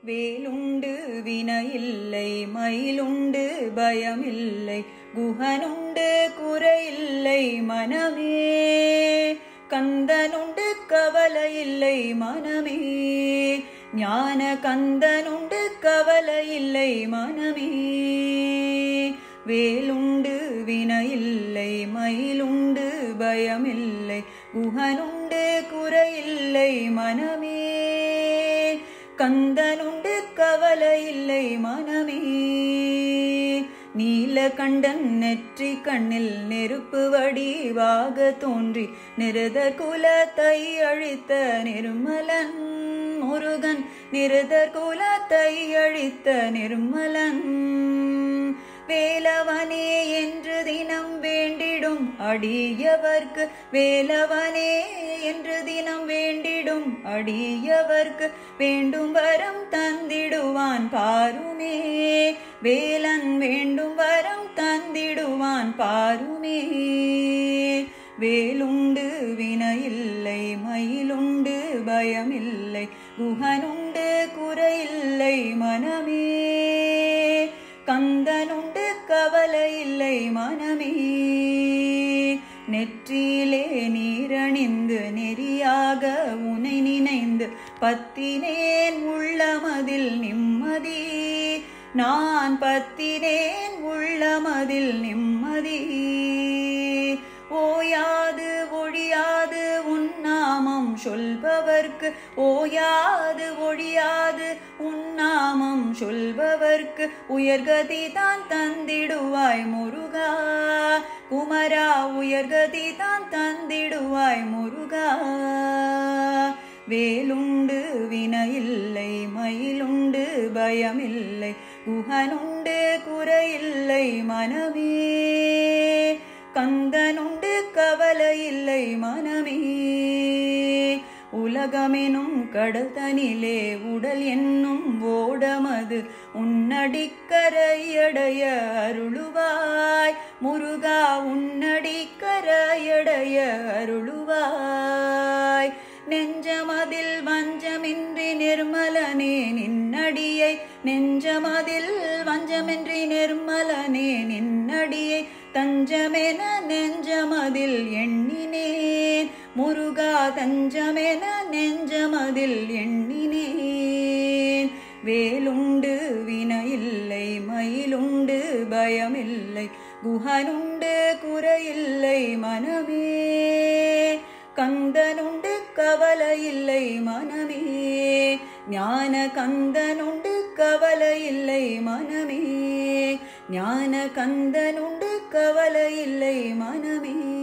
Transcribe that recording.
வேலுண்டு வினையில்லை மயிலுண்டு பயமில்லை குஹனுண்டு குறையில்லை மனமே கந்தனுண்டு கவலையில்லை மனமே ஞான கந்தனுண்டு கவலையில்லை மனமே வேலுண்டு வினையில்லை மயிலுண்டு பயமில்லை குஹனுண்டு குறையில்லை மனமே கந்தனுண்டு கவலையில்லை மனமே நீலகண்டன் நெற்றி கண்ணில் நெருப்பு வடிவாக தோன்றி நிருத குலத்தை அழித்த நிர்மலன் முருகன் நிருத குலத்தை அழித்த நிர்மலன் வேலவனே என்று தினம் வேண்டிடும் அடியவர்க்கு வேலவனே என்று தினம் வேண்டிடும் அடியவர்க்கு வேண்டும் வரம் தந்திடுவான் பாருமே வேலன் வேண்டும் வரம் தந்திடுவான் பாருமே வேலுண்டு வினையில்லை மயிலுண்டு பயமில்லை குஹனுண்டு குறையில்லை மனமே கந்தனுண்டு கவலையில்லை மனமே நெற்றியிலே நீரணிந்து நெறியாக உனை நினைந்து பத்தினேன் உள்ளமதில் நிம்மதி நான் பத்தினேன் உள்ளமதில் நிம்மதி ஓயாது ஒழியாது உன்னாமம் சொல்பவர்க்கு ஓயாது ஒழியாது உன்னாமம் சொல்பவர்க்கு உயர்கதி தான் தந்திடுவாய் முருகா குமரா உயர்கதி தான் தந்திடுவாய் முருகா வேலுண்டு வினையில்லை மயிலுண்டு பயமில்லை குஹனுண்டு குறையில்லை மனமே கந்தனுண்டு கவலையில்லை மனமே உலகமெனும் கடல் தனிலே உடல் என்னும் ஓடமது உன்னடிக்கரையடைய அருளுவாய் முருகா உன்னடிக்கரையடைய அருளுவாய் நெஞ்சமதில் வஞ்சமின்றி நிர்மலனே நின்னடியை நெஞ்சமதில் வஞ்சமின்றி நிர்மலனே நின்னடியை தஞ்சமென நெஞ்சமதில் எண்ணினேன் முருகா தஞ்சமென நெஞ்சமதில் எண்ணினேன் வேலுண்டு வினையில்லை மயிலுண்டு பயமில்லை குஹனுண்டு குறையில்லை மனமே கந்தனுண்டு கவலையில்லை மனமே ஞான கந்தனுண்டு கவலையில்லை மனமே ஞான கந்தனுண்டு கவலையில்லை மனமே.